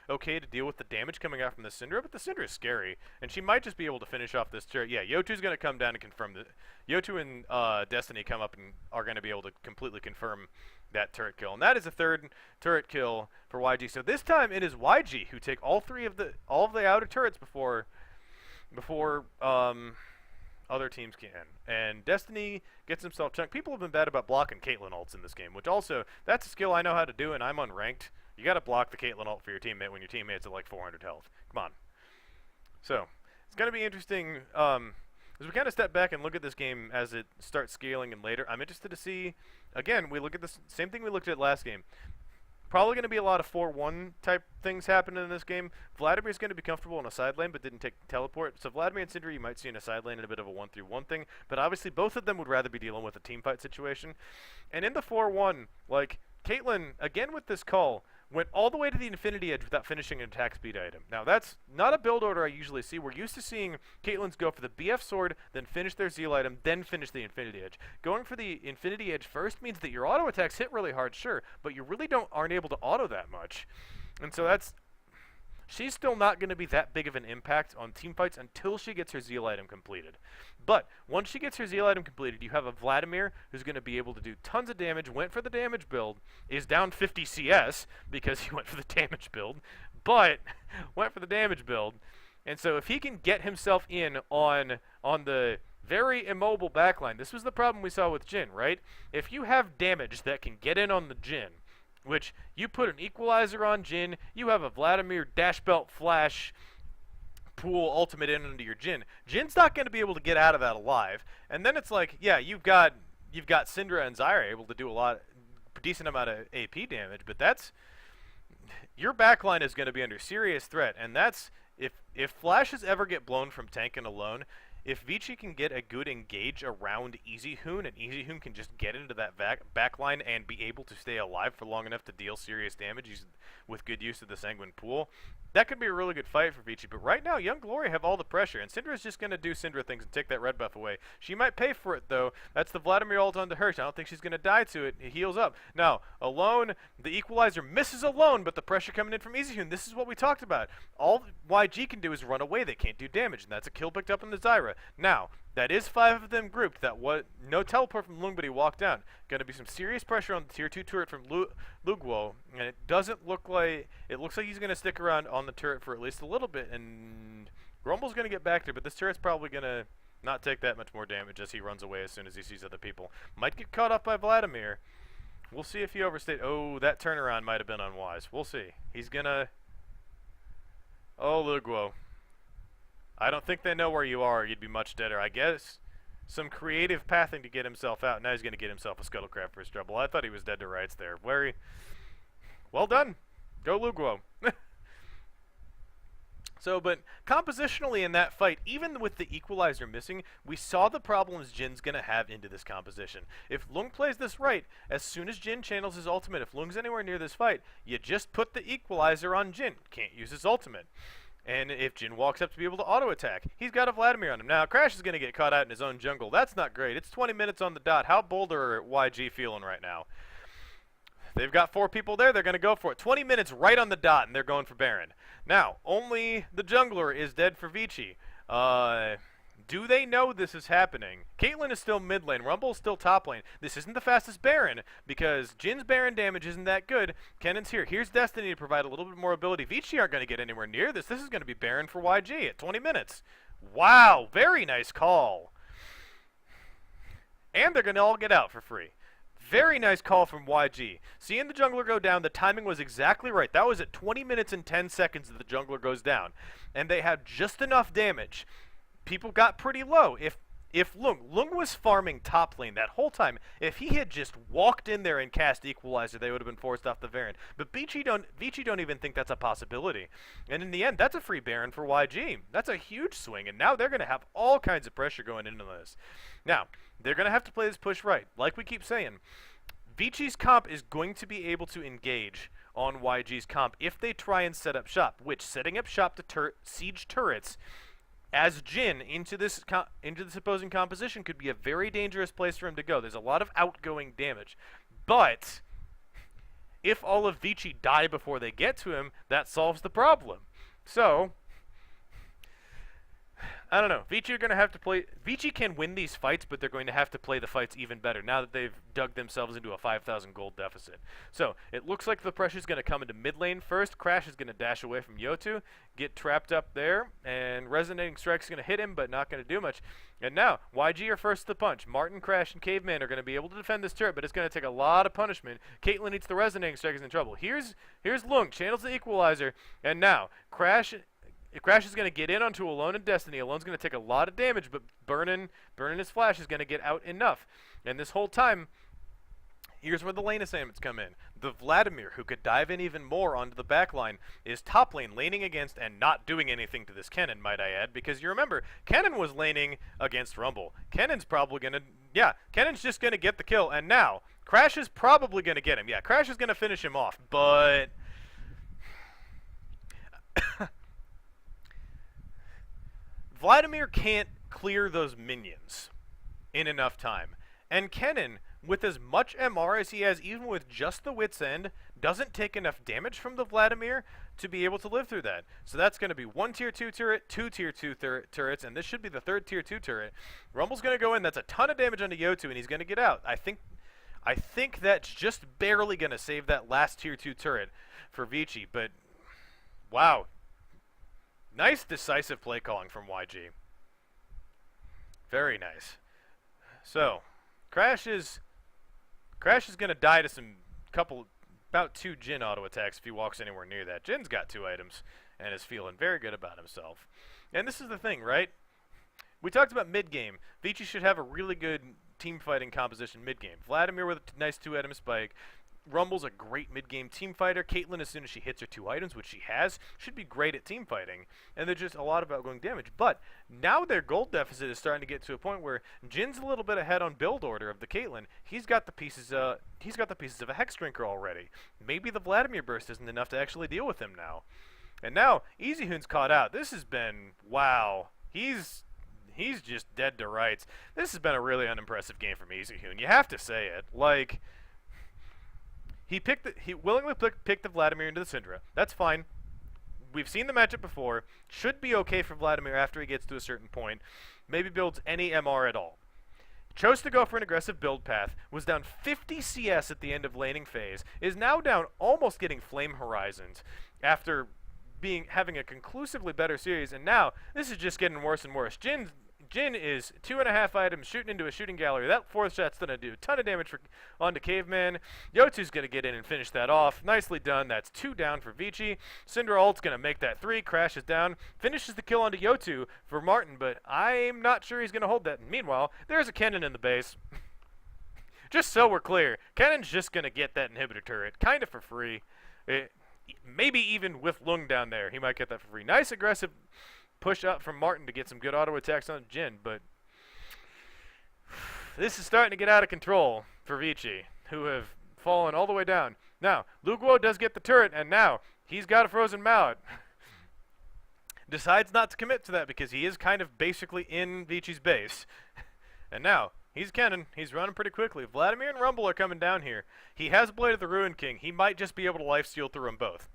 okay to deal with the damage coming out from the Syndra, but the Syndra is scary, and she might just be able to finish off this turret. Yeah, Yotu's going to come down and confirm that. Yotu and Destiny come up and are going to be able to completely confirm that turret kill, and that is a third turret kill for YG. So this time it is YG who take all of the outer turrets before other teams can. And Destiny gets himself chunked. People have been bad about blocking Caitlyn ults in this game, which also that's a skill I know how to do, and I'm unranked. You got to block the Caitlyn ult for your teammate when your teammate's at like 400 health. Come on. So it's going to be interesting. As we kind of step back and look at this game as it starts scaling and later, I'm interested to see, again, we look at this same thing we looked at last game. Probably going to be a lot of 4-1 type things happening in this game. Vladimir's going to be comfortable in a side lane but didn't take teleport. So Vladimir and Syndra you might see in a side lane in a bit of a 1-3-1 thing. But obviously both of them would rather be dealing with a team fight situation. And in the 4-1, like, Caitlyn, again with this call, went all the way to the Infinity Edge without finishing an attack speed item. Now, that's not a build order I usually see. We're used to seeing Caitlyn's go for the BF Sword, then finish their Zeal item, then finish the Infinity Edge. Going for the Infinity Edge first means that your auto attacks hit really hard, sure, but you really aren't able to auto that much. And so that's... She's still not going to be that big of an impact on teamfights until she gets her Zeal item completed. But once she gets her Zeal item completed, you have a Vladimir who's going to be able to do tons of damage, went for the damage build, is down 50 CS because he went for the damage build, but went for the damage build. And so if he can get himself in on the very immobile backline, this was the problem we saw with Jhin, right? If you have damage that can get in on the Jhin, which you put an equalizer on Jhin, you have a Vladimir dash belt flash pool ultimate in into your Jhin. Jin's not going to be able to get out of that alive. And then it's like, yeah, you've got Syndra and Zyra able to do decent amount of AP damage, but that's your backline is going to be under serious threat. And that's if flashes ever get blown from tanking alone. If Vici can get a good engage around EasyHoon, and EasyHoon can just get into that backline and be able to stay alive for long enough to deal serious damage with good use of the Sanguine Pool, that could be a really good fight for Vici. But right now, Young Glory have all the pressure, and Syndra's just going to do Syndra things and take that red buff away. She might pay for it, though. That's the Vladimir ult onto her. I don't think she's going to die to it. It heals up. Now, alone, the equalizer misses alone, but the pressure coming in from EasyHoon, this is what we talked about. All YG can do is run away. They can't do damage, and that's a kill picked up in the Zyra. Now, that is 5 of them grouped. No teleport from Lung, but he walked down. Going to be some serious pressure on the tier 2 turret from Luguo, and it doesn't look like... It looks like he's going to stick around on the turret for at least a little bit, and Grumble's going to get back there, but this turret's probably going to not take that much more damage as he runs away as soon as he sees other people. Might get caught up by Vladimir. We'll see if he overstayed. Oh, that turnaround might have been unwise. We'll see. He's going to... Oh, Luguo. I don't think they know where you are. You'd be much deader. I guess some creative pathing to get himself out. Now he's going to get himself a scuttlecraft for his trouble. I thought he was dead to rights there. Very well done. Go Luguo. So, but compositionally in that fight, even with the equalizer missing, we saw the problems Jin's going to have into this composition. If Lung plays this right, as soon as Jin channels his ultimate, if Lung's anywhere near this fight, you just put the equalizer on Jin. Can't use his ultimate. And if Jin walks up to be able to auto-attack, he's got a Vladimir on him. Now, Crash is going to get caught out in his own jungle. That's not great. It's 20 minutes on the dot. How bold are YG feeling right now? They've got 4 people there. They're going to go for it. 20 minutes right on the dot, and they're going for Baron. Now, only the jungler is dead for Vici. Do they know this is happening? Caitlyn is still mid lane. Rumble's still top lane. This isn't the fastest Baron because Jin's Baron damage isn't that good. Kennan's here. Here's Destiny to provide a little bit more ability. Vici aren't going to get anywhere near this. This is going to be Baron for YG at 20 minutes. Wow, very nice call. And they're going to all get out for free. Very nice call from YG. Seeing the jungler go down, the timing was exactly right. That was at 20 minutes and 10 seconds that the jungler goes down. And they have just enough damage. People got pretty low. If Lung was farming top lane that whole time, if he had just walked in there and cast Equalizer, they would have been forced off the Baron. But Vici don't even think that's a possibility. And in the end, that's a free Baron for YG. That's a huge swing, and now they're going to have all kinds of pressure going into this. Now, they're going to have to play this push right. Like we keep saying, Vici's comp is going to be able to engage on YG's comp if they try and set up shop, which setting up shop to siege turrets as Jin into this opposing composition could be a very dangerous place for him to go. There's a lot of outgoing damage. But if all of Vici die before they get to him, that solves the problem. So, I don't know. Vici are going to have to play... Vici can win these fights, but they're going to have to play the fights even better now that they've dug themselves into a 5,000 gold deficit. So, it looks like the pressure's going to come into mid lane first. Crash is going to dash away from Yotu, get trapped up there, and Resonating Strike's going to hit him, but not going to do much. And now, YG are first to punch. Martin, Crash, and Caveman are going to be able to defend this turret, but it's going to take a lot of punishment. Caitlyn eats the Resonating Strike, is in trouble. Here's Lung, channels the Equalizer, and now, Crash is going to get in onto Alone and Destiny. Alone's going to take a lot of damage, but burning his flash is going to get out enough. And this whole time, here's where the lane assignments come in. The Vladimir, who could dive in even more onto the back line, is top lane, laning against and not doing anything to this Kennen, might I add, because you remember, Kennen was laning against Rumble. Kennen's probably going to, Kennen's just going to get the kill, and now, Crash is probably going to get him. Yeah, Crash is going to finish him off, but... Vladimir can't clear those minions in enough time. And Kennen, with as much MR as he has, even with just the Wit's End, doesn't take enough damage from the Vladimir to be able to live through that. So that's going to be 1 tier 2 turret, 2 tier 2 turrets, and this should be the 3rd tier 2 turret. Rumble's going to go in. That's a ton of damage onto Yotu, and he's going to get out. I think that's just barely going to save that last tier 2 turret for Vici, but wow. Nice decisive play calling from YG. Very nice. So, Crash is going to die to about 2 Jin auto attacks if he walks anywhere near that. Jin's got 2 items and is feeling very good about himself. And this is the thing, right? We talked about mid-game. Vici should have a really good team fighting composition mid-game. Vladimir with a nice 2-item spike. Rumble's a great mid-game team fighter. Caitlyn, as soon as she hits her 2 items, which she has, should be great at team fighting. And there's just a lot of outgoing damage. But now their gold deficit is starting to get to a point where Jin's a little bit ahead on build order of the Caitlyn. He's got the pieces of a Hex Drinker already. Maybe the Vladimir burst isn't enough to actually deal with him now. And now EasyHoon's caught out. This has been wow. He's just dead to rights. This has been a really unimpressive game from EasyHoon. You have to say it. Like, he willingly picked the Vladimir into the Syndra. That's fine. we've seen the matchup before. Should be okay for Vladimir after he gets to a certain point. Maybe builds any MR at all. Chose to go for an aggressive build path, was down 50 CS at the end of laning phase, is now down almost getting Flame Horizons after having a conclusively better series, and now this is just getting worse and worse. Jin is 2.5 items shooting into a shooting gallery. That fourth shot's going to do a ton of damage onto Caveman. Yotu's going to get in and finish that off. Nicely done. That's 2 down for Vici. Syndra ult's going to make that 3, crashes down, finishes the kill onto Yotu for Martin, but I'm not sure he's going to hold that. And meanwhile, there's a Kennen in the base. Just so we're clear, Kennen's just going to get that inhibitor turret, kind of for free. Maybe even with Lung down there, he might get that for free. Nice aggressive push up from Martin to get some good auto attacks on Jin, but this is starting to get out of control for Vici, who have fallen all the way down. Now, Luguo does get the turret, and now he's got a frozen mallet. Decides not to commit to that because he is kind of basically in Vici's base. And now, he's Kennen. He's running pretty quickly. Vladimir and Rumble are coming down here. He has Blade of the Ruin King. He might just be able to lifesteal through them both.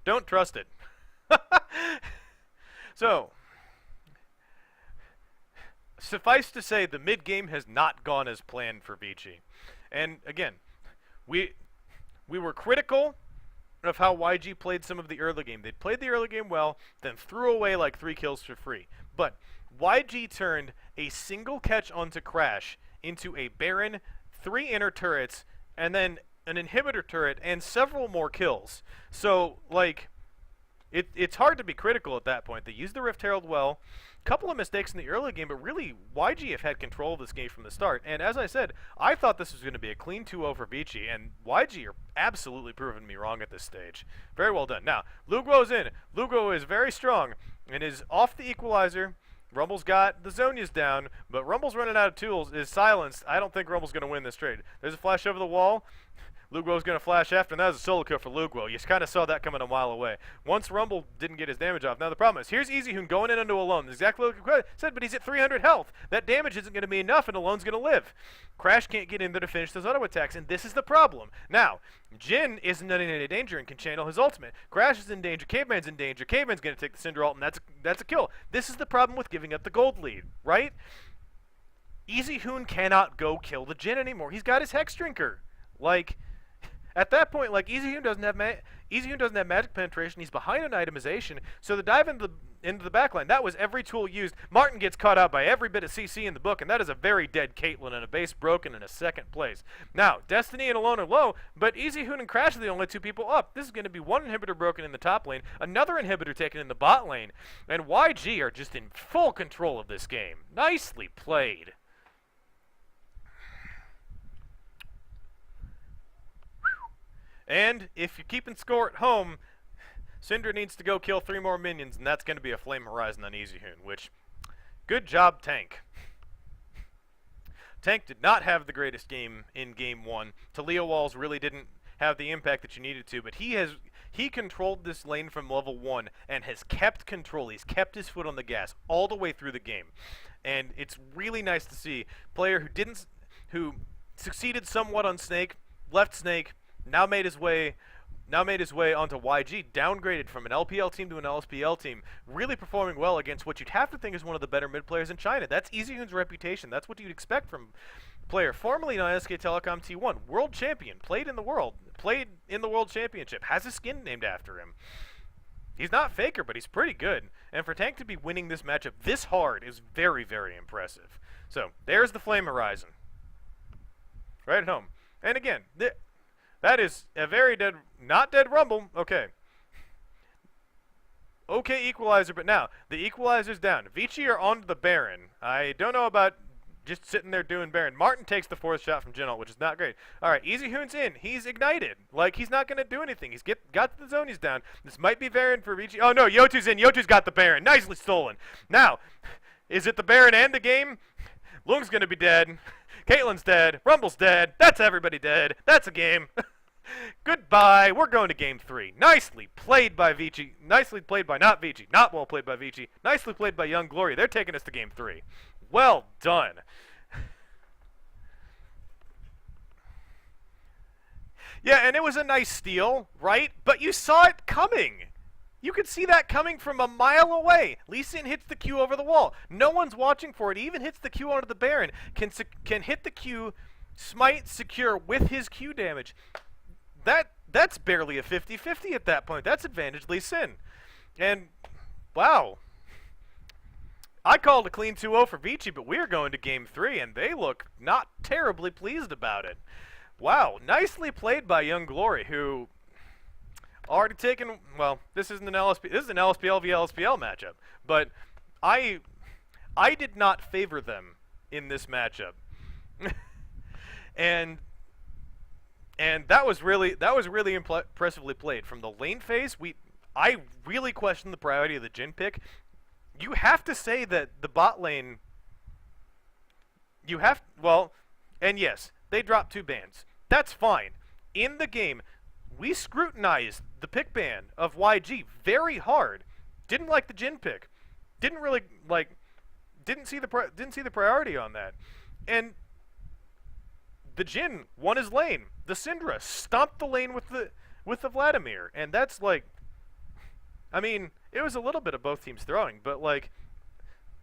Don't trust it. So, suffice to say, the mid-game has not gone as planned for Vici. And again, we were critical of how YG played some of the early game. They played the early game well, then threw away like 3 kills for free. But YG turned a single catch onto Crash into a Baron, 3 inner turrets, and then an inhibitor turret, and several more kills. So, like, it's hard to be critical at that point. They used the Rift Herald well. Couple of mistakes in the early game, but really, YG have had control of this game from the start. And as I said, I thought this was going to be a clean 2-0 for Vici, and YG are absolutely proving me wrong at this stage. Very well done. Now, Luguo's in. Luguo is very strong and is off the equalizer. Rumble's got the Zhonya's down, but Rumble's running out of tools, is silenced. I don't think Rumble's going to win this trade. There's a flash over the wall. Luguo's going to flash after, and that was a solo kill for Luguo. You kind of saw that coming a mile away. Once Rumble didn't get his damage off. Now the problem is, here's EasyHoon going in into Alone. Exactly what I said, but he's at 300 health. That damage isn't going to be enough, and Alone's going to live. Crash can't get in there to finish those auto attacks, and this is the problem. Now, Jin isn't in any danger and can channel his ultimate. Crash is in danger. Caveman's in danger. Caveman's going to take the Syndra ult, and that's a kill. This is the problem with giving up the gold lead, right? EasyHoon cannot go kill the Jin anymore. He's got his Hex Drinker. Like, at that point, like, EasyHoon doesn't have magic penetration. He's behind on itemization. So the dive into the backline, that was every tool used. Martin gets caught out by every bit of CC in the book, and that is a very dead Caitlyn and a base broken in a second place. Now, Destiny and Alone are low, but EasyHoon and Crash are the only 2 people up. This is going to be 1 inhibitor broken in the top lane, another inhibitor taken in the bot lane, and YG are just in full control of this game. Nicely played. And if you're keeping score at home, Syndra needs to go kill 3 more minions, and that's going to be a Flame Horizon on EasyHoon, which, good job, Tank. Tank did not have the greatest game in Game 1. Talia Walls really didn't have the impact that you needed to, but he controlled this lane from level 1 and has kept control. He's kept his foot on the gas all the way through the game. And it's really nice to see a player who succeeded somewhat on Snake, left Snake, now made his way onto YG, downgraded from an LPL team to an LSPL team, really performing well against what you'd have to think is one of the better mid players in China. That's EasyHoon's reputation. That's what you'd expect from a player formerly on SK Telecom T1, world champion, played in the World Championship, has a skin named after him. He's not Faker, but he's pretty good. And for Tank to be winning this matchup this hard is very, very impressive. So, there's the Flame Horizon. Right at home. And again, that is a very not dead Rumble. Okay. Okay, Equalizer, but now, the Equalizer's down. Vici are onto the Baron. I don't know about just sitting there doing Baron. Martin takes the 4th shot from Jinult, which is not great. Alright, EasyHoon's in. He's ignited. Like, he's not going to do anything. He's got the Zonies down. This might be Baron for Vici. Oh, no, Yotu's in. Yotu's got the Baron. Nicely stolen. Now, is it the Baron and the game? Lung's going to be dead. Caitlyn's dead. Rumble's dead. That's everybody dead. That's a game. Goodbye. We're going to Game 3. Nicely played by Vici. Nicely played by not Vici. Not well played by Vici. Nicely played by Young Glory. They're taking us to Game 3. Well done. Yeah, and it was a nice steal, right? But you saw it coming. You could see that coming from a mile away. Lee Sin hits the Q over the wall. No one's watching for it. He even hits the Q onto the Baron. Can hit the Q, smite, secure with his Q damage. That's barely a 50-50 at that point. That's advantage Lee Sin. And, wow. I called a clean 2-0 for Vici, but we're going to Game 3, and they look not terribly pleased about it. Wow, nicely played by Young Glory, who already taken. Well, this isn't an LSP. This is an LSPL v LSPL matchup, but I did not favor them in this matchup, and that was really impressively played from the lane phase. I really questioned the priority of the Jhin pick. You have to say that the bot lane. And yes, they dropped 2 bans. That's fine. In the game, we scrutinized the pick ban of YG very hard. Didn't like the Jhin pick. Didn't really didn't see the priority on that. And the Jhin won his lane. The Syndra stomped the lane with the Vladimir, and that's like, I mean, it was a little bit of both teams throwing, but like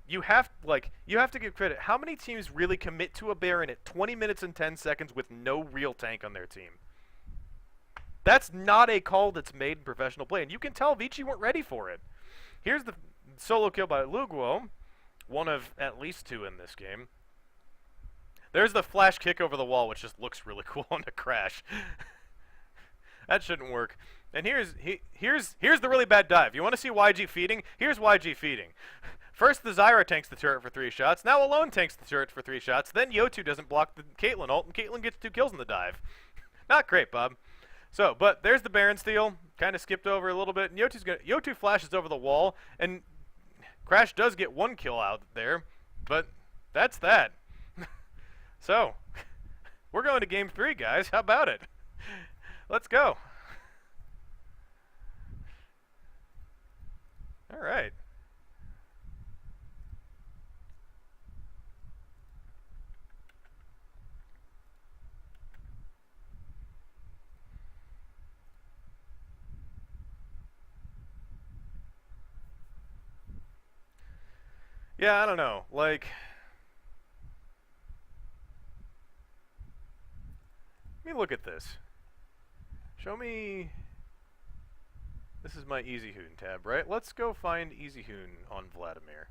you have to give credit. How many teams really commit to a Baron at 20 minutes and 10 seconds with no real tank on their team? That's not a call that's made in professional play, and you can tell Vici weren't ready for it. Here's the solo kill by Luguo, one of at least 2 in this game. There's the flash kick over the wall, which just looks really cool on the crash. That shouldn't work. And here's the really bad dive. You want to see YG feeding? Here's YG feeding. First, the Zyra tanks the turret for 3 shots. Now Alone tanks the turret for 3 shots. Then Yotu doesn't block the Caitlyn ult, and Caitlyn gets 2 kills in the dive. Not great, Bob. So, but there's the Baron steal. Kind of skipped over a little bit. And Yotu flashes over the wall, and Crash does get 1 kill out there, but that's that. So, we're going to Game 3, guys. How about it? Let's go. All right. Yeah, I don't know. Like, let me look at this. Show me. This is my Easy Hoon tab, right? Let's go find Easy Hoon on Vladimir.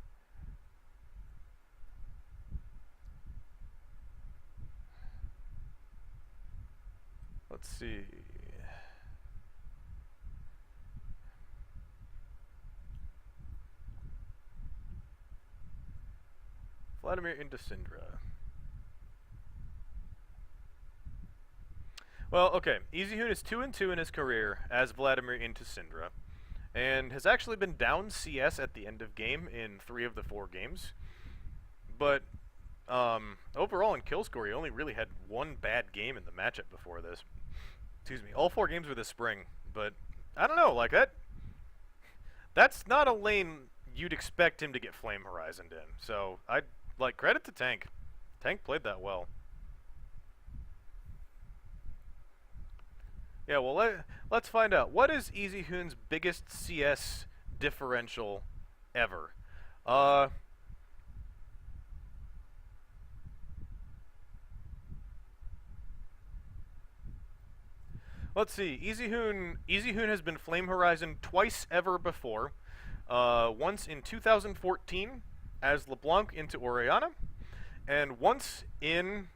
Let's see. Vladimir into Syndra. Well, okay. Easy Hoon is 2-2 in his career as Vladimir into Syndra, and has actually been down CS at the end of game in 3 of the 4 games. But overall in kill score, he only really had 1 bad game in the matchup before this. Excuse me. All 4 games were this spring, but I don't know. Like that's not a lane you'd expect him to get Flame Horizoned in. So I'd like credit to Tank. Tank played that well. Yeah, well, let's find out. What is Easy Hoon's biggest CS differential ever? Let's see. Easy Hoon has been Flame Horizon twice ever before. Once in 2014 as LeBlanc into Orianna, and once in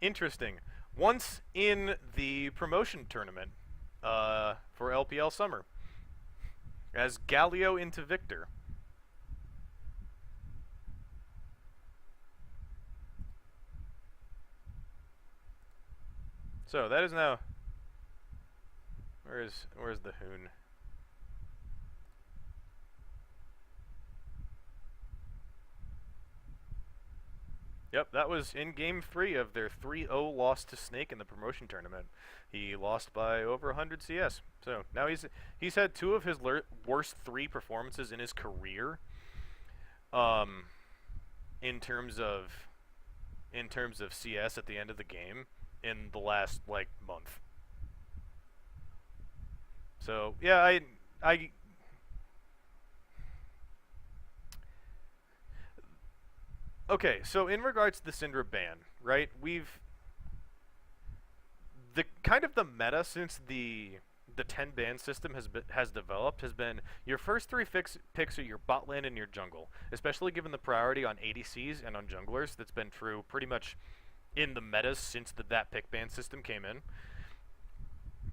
interesting. Once in the promotion tournament for LPL Summer as Galio into Victor. So that is now. Where's the Hoon? Yep, that was in Game 3 of their 3-0 loss to Snake in the promotion tournament. He lost by over 100 CS. So now he's had 2 of his worst 3 performances in his career. In terms of CS at the end of the game in the last like month. So yeah, I okay. So in regards to the Syndra ban, right? We've the kind of the meta since the 10 ban system has developed has been your first three picks are your bot lane and your jungle, especially given the priority on ADCs and on junglers. That's been true pretty much in the metas since that pick ban system came in.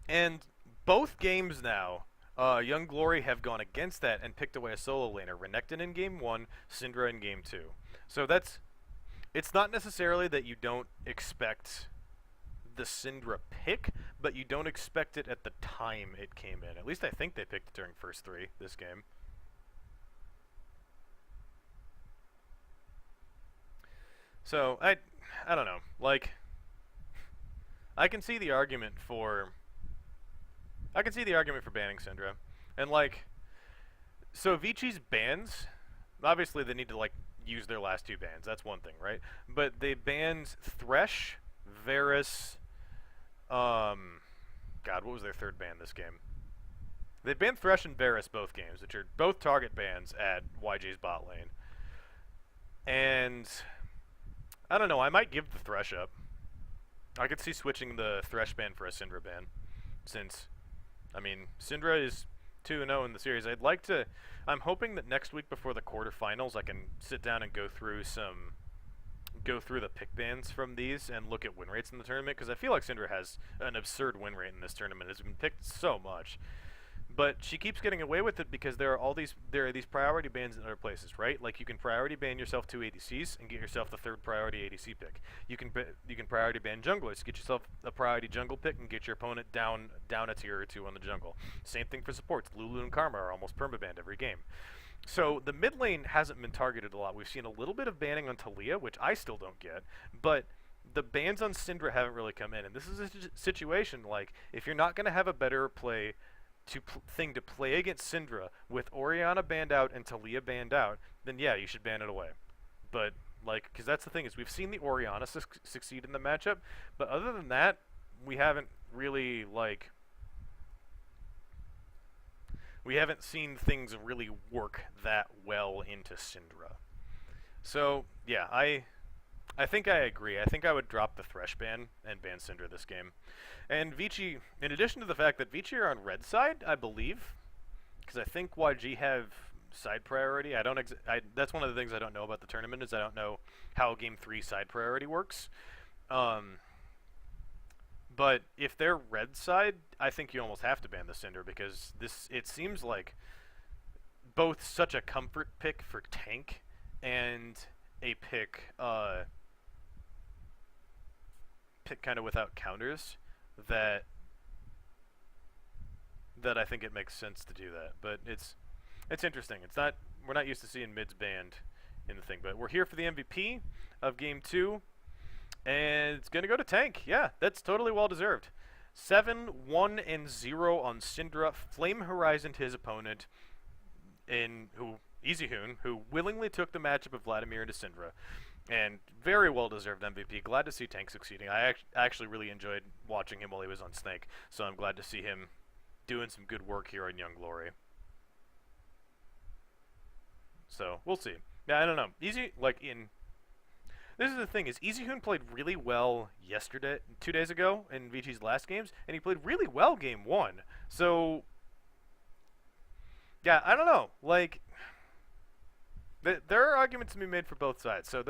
And both games now, Young Glory have gone against that and picked away a solo laner, Renekton in game 1, Syndra in game 2. So it's not necessarily that you don't expect the Syndra pick, but you don't expect it at the time it came in. At least I think they picked it during first three this game. So I don't know. Like I can see the argument for banning Syndra, and like so Vici's bans. Obviously, they need to like use their last two bans. That's one thing, right? But they banned Thresh, Varus. God, what was their third ban this game? They banned Thresh and Varus both games, which are both target bans at YG's bot lane. And I don't know. I might give the Thresh up. I could see switching the Thresh ban for a Syndra ban, since I mean Syndra is 2-0 in the series. I'm hoping that next week before the quarterfinals, I can sit down and go through the pick bans from these and look at win rates in the tournament, because I feel like Syndra has an absurd win rate in this tournament. It's been picked so much. But she keeps getting away with it because there are these priority bans in other places, right? Like you can priority ban yourself 2 ADCs and get yourself the third priority ADC pick. You can priority ban junglers, get yourself a priority jungle pick and get your opponent down a tier or 2 on the jungle. Same thing for supports. Lulu and Karma are almost permabanned every game. So the mid lane hasn't been targeted a lot. We've seen a little bit of banning on Talia, which I still don't get, but the bans on Syndra haven't really come in. And this is a situation like if you're not going to have a better thing to play against Syndra with Orianna banned out and Talia banned out, then yeah, you should ban it away. But like, because that's the thing is we've seen the Orianna succeed in the matchup, but other than that, we haven't really we haven't seen things really work that well into Syndra. So yeah, I think I agree. I think I would drop the Thresh ban and ban Syndra this game. And Vici, in addition to the fact that Vici are on red side, I believe, because I think YG have side priority. That's one of the things I don't know about the tournament is I don't know how Game 3 side priority works. But if they're red side, I think you almost have to ban the Syndra because it seems like both such a comfort pick for tank and a pick kind of without counters that I think it makes sense to do that. But it's interesting. We're not used to seeing mids banned in the thing, but we're here for the MVP of game 2, and it's gonna go to tank. Yeah, that's totally well deserved. 7-1-0 on Syndra. Flame Horizoned his opponent Easyhoon, who willingly took the matchup of Vladimir into Syndra. And very well-deserved MVP. Glad to see Tank succeeding. I actually really enjoyed watching him while he was on Snake, so I'm glad to see him doing some good work here on Young Glory. So, we'll see. Yeah, I don't know. This is the thing, is Easyhoon played really well 2 days ago, in Vici's last games, and he played really well game 1. So, yeah, I don't know. Like, there are arguments to be made for both sides. So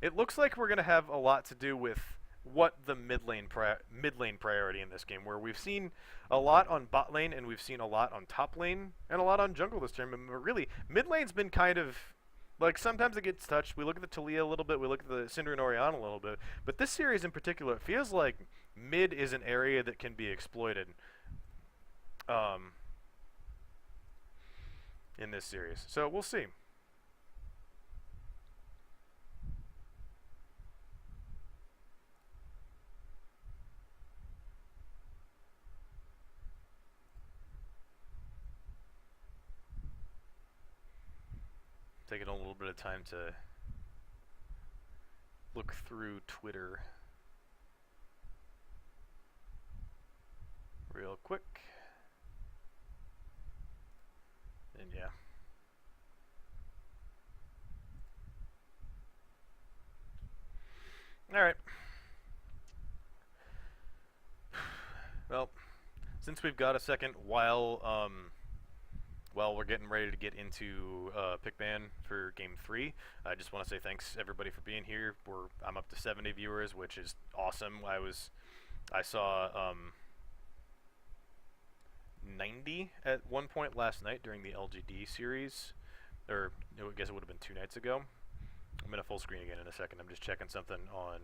it looks like we're going to have a lot to do with what the mid lane priority in this game, where we've seen a lot on bot lane and we've seen a lot on top lane and a lot on jungle this tournament. But really, mid lane's been kind of like sometimes it gets touched. We look at the Talia a little bit, we look at the Syndra and Orianna a little bit, but this series in particular, it feels like mid is an area that can be exploited. In this series, so we'll see. Taking a little bit of time to look through Twitter real quick. Yeah. All right. Well, since we've got a second, while we're getting ready to get into pick ban for game 3, I just want to say thanks everybody for being here. I'm up to 70 viewers, which is awesome. I saw 90 at one point last night during the LGD series, or I guess it would have been 2 nights ago. I'm gonna full screen again in a second. I'm just checking something on